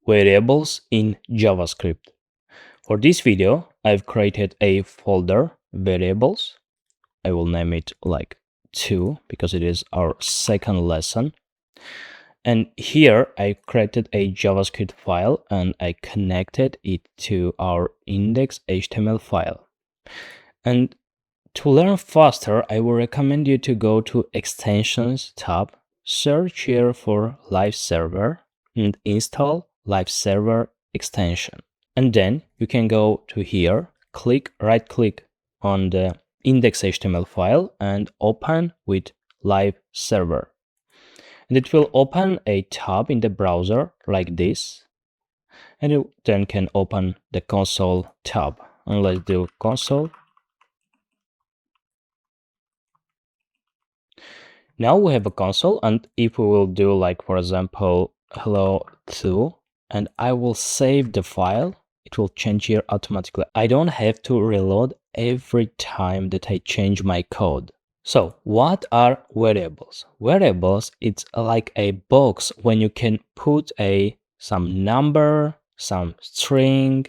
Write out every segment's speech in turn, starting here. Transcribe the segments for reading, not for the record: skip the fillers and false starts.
variables in JavaScript. For this video, I've created a folder, variables. I will name it like 2 because it is our second lesson. And here I created a JavaScript file and I connected it to our index.html file. And to learn faster, I will recommend you to go to Extensions tab, search here for Live Server and install Live Server extension. And then you can go to here, right click on the index.html file and open with Live Server. And it will open a tab in the browser like this. And you then can open the console tab. And let's do console. Now we have a console, and if we will do like, for example, hello2, and I will save the file, it will change here automatically. I don't have to reload every time that I change my code. So what are variables? Variables, it's like a box when you can put some number, some string,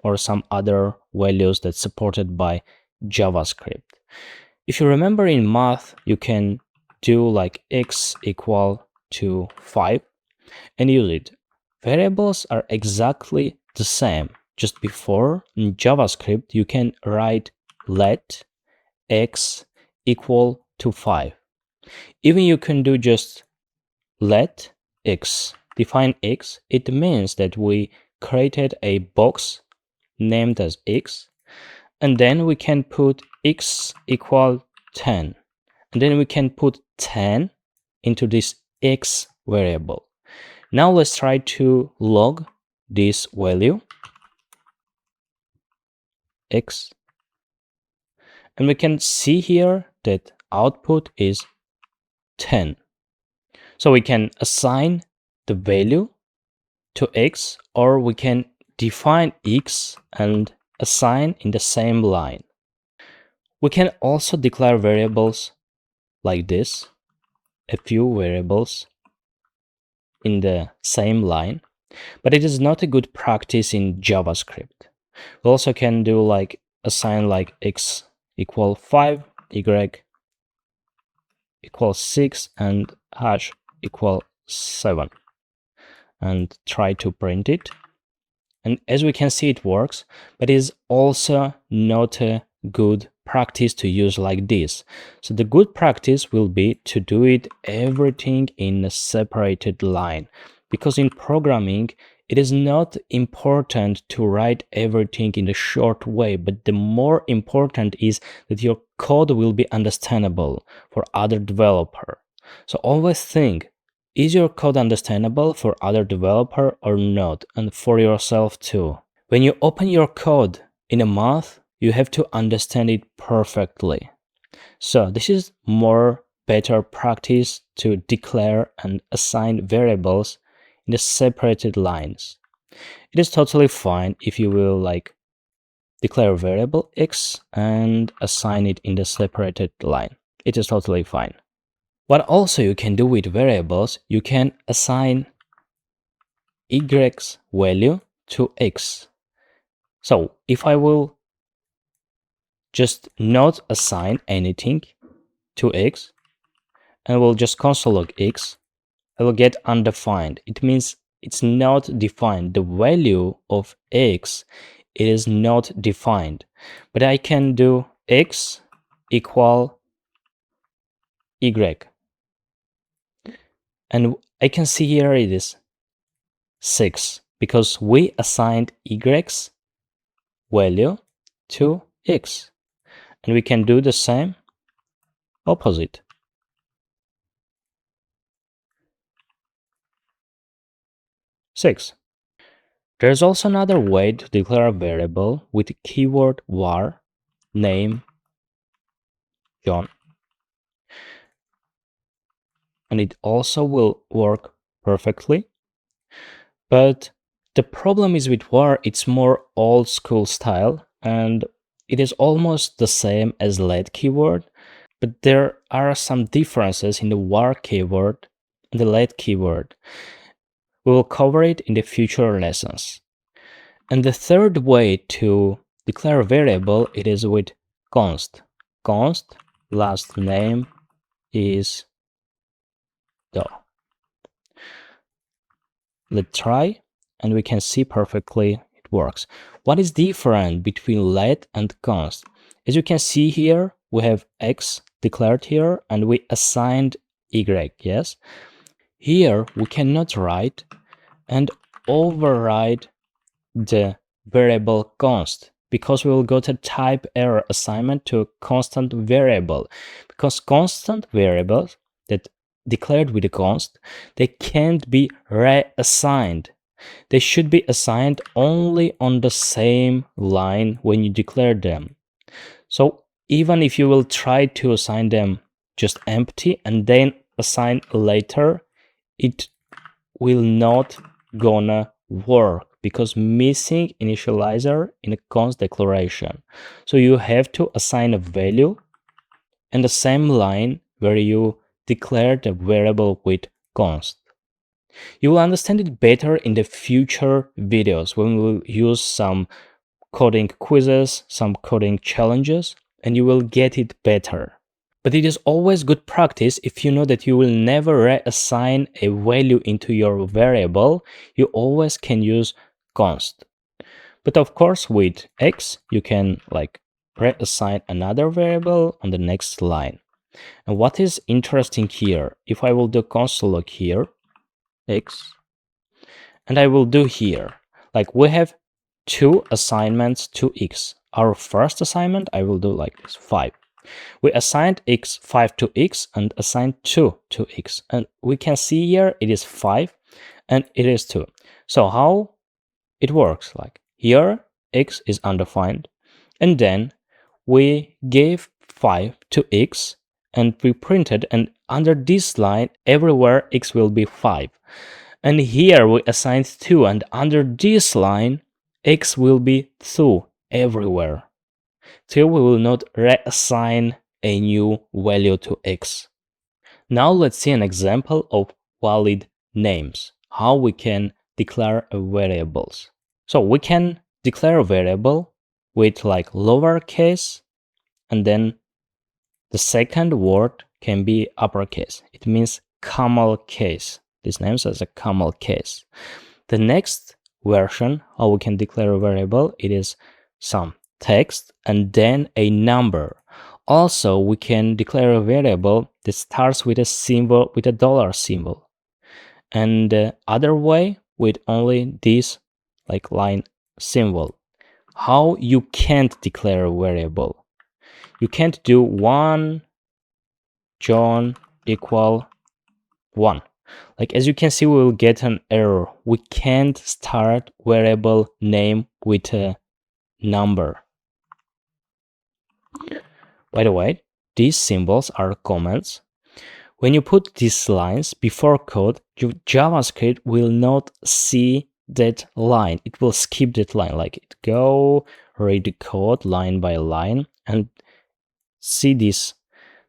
or some other values that's supported by JavaScript. If you remember in math, you can do like x equal to 5 and use it. Variables are exactly the same. Just before in JavaScript, you can write let x equal to 5. Even you can do just let x, define x. It means that we created a box named as x, and then we can put x equal 10. And then we can put 10 into this x variable. Now let's try to log this value, x. And we can see here that output is 10. So we can assign the value to x, or we can define x and assign in the same line. We can also declare variables like this, a few variables in the same line, but it is not a good practice in JavaScript. We also can do like assign like x equal 5, y equal 6, and hash equal 7, and try to print it. And as we can see, it works, but it is also not a good practice to use like this. So the good practice will be to do it everything in a separated line, because in programming it is not important to write everything in a short way, but the more important is that your code will be understandable for other developer. So always think, is your code understandable for other developer or not, and for yourself too. When you open your code in a month, you have to understand it perfectly. So this is better practice to declare and assign variables in the separated lines. It is totally fine if you will like declare a variable x and assign it in the separated line. It is totally fine. What also you can do with variables, you can assign y's value to x. So if I will just not assign anything to x and will just console log x, I will get undefined. It means it's not defined. The value of x is not defined. But I can do x equal y. And I can see here it is 6 because we assigned y's value to x. And we can do the same opposite. Six. There's also another way to declare a variable with the keyword var name John. And it also will work perfectly. But the problem is with var, it's more old school style, and it is almost the same as let keyword, but there are some differences in the var keyword and the let keyword. We will cover it in the future lessons. And the third way to declare a variable, it is with const. Const last name is Doe. Let's try, and we can see perfectly it works. What is different between let and const? As you can see here, we have x declared here, and we assigned y, yes? Here, we cannot write and override the variable const, because we will go to type error assignment to constant variable, because constant variables that declared with a const, they can't be reassigned. They should be assigned only on the same line when you declare them. So even if you will try to assign them just empty and then assign later, it will not gonna work, because missing initializer in a const declaration. So you have to assign a value in the same line where you declare the variable with const. You will understand it better in the future videos when we will use some coding quizzes, some coding challenges, and you will get it better. But it is always good practice, if you know that you will never reassign a value into your variable, you always can use const. But of course, with x, you can reassign another variable on the next line. And what is interesting here, if I will do console log here, x, and I will do here, we have two assignments to x. Our first assignment, I will do like this, 5. We assigned x 5 to x and assigned 2 to x. And we can see here it is 5 and it is 2. So how it works, here x is undefined, and then we gave 5 to x and we printed, and under this line everywhere x will be 5. And here we assigned 2, and under this line x will be 2 everywhere. Till we will not reassign a new value to x. Now let's see an example of valid names, how we can declare variables. So we can declare a variable with lowercase, and then the second word can be uppercase. It means camel case. This name says a camel case. The next version, how we can declare a variable, it is some text and then a number. Also, we can declare a variable that starts with a symbol, with a dollar symbol. And the other way, with only this line symbol. How you can't declare a variable. You can't do 1 John equal 1. As you can see, we will get an error. We can't start variable name with a number. By the way, these symbols are comments. When you put these lines before code, your JavaScript will not see that line. It will skip that line. It go read the code line by line and see this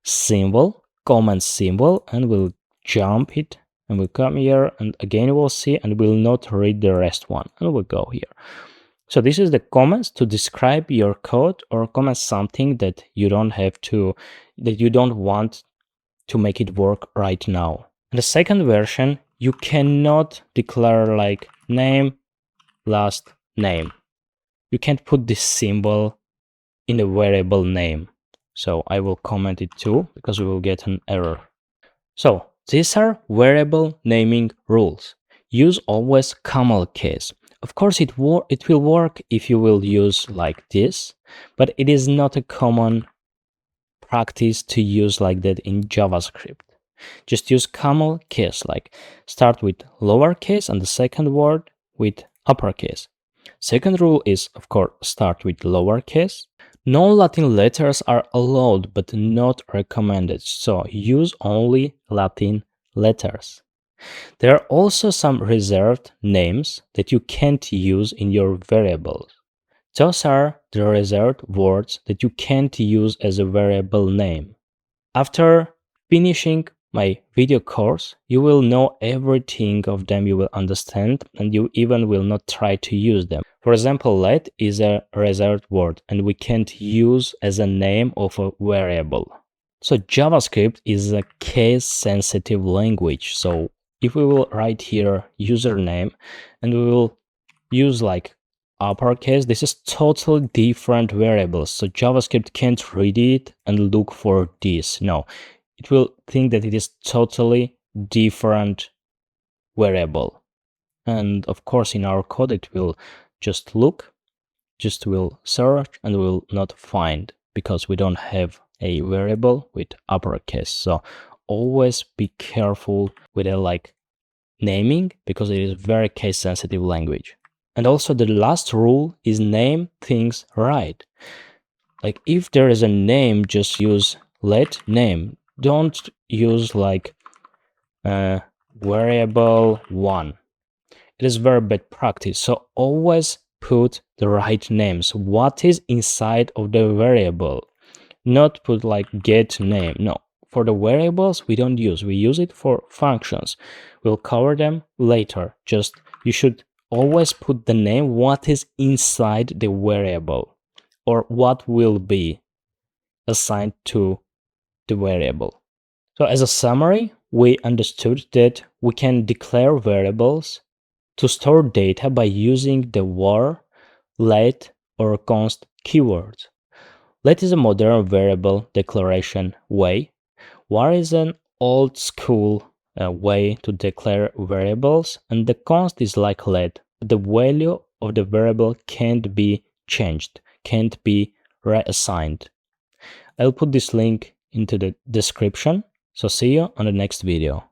symbol, comment symbol, and we'll jump it, and we'll come here, and again we'll see, and we'll not read the rest one, and we'll go here. So this is the comments to describe your code or comment something that you don't have to, that you don't want to make it work right now. In the second version, you cannot declare name, last name. You can't put this symbol in a variable name. So I will comment it too, because we will get an error. So these are variable naming rules. Use always camel case. Of course, it will work if you will use like this, but it is not a common practice to use like that in JavaScript. Just use camel case, start with lowercase and the second word with uppercase. Second rule is, of course, start with lowercase. Non-Latin letters are allowed but not recommended, so use only Latin letters. There are also some reserved names that you can't use in your variables. Those are the reserved words that you can't use as a variable name. After finishing my video course, you will know everything of them, you will understand, and you even will not try to use them. For example, let is a reserved word and we can't use as a name of a variable. So JavaScript is a case-sensitive language. So if we will write here username and we will use like uppercase, this is totally different variables. So JavaScript can't read it and look for this. No, it will think that it is totally different variable. And of course, in our code, it will just look, just will search and will not find because we don't have a variable with uppercase. So always be careful with a like naming because it is very case sensitive language. And also the last rule is name things right. Like if there is a name, just use let name. Don't use like variable one. It is very bad practice. So always put the right names. What is inside of the variable? Not put like get name. No. For the variables, we don't use. We use it for functions. We'll cover them later. Just you should always put the name what is inside the variable or what will be assigned to the variable. So as a summary, we understood that we can declare variables to store data by using the var, let, or const keywords. Let is a modern variable declaration way. Var is an old school way to declare variables, and the const is like let. The value of the variable can't be changed, can't be reassigned. I'll put this link into the description. So see you on the next video.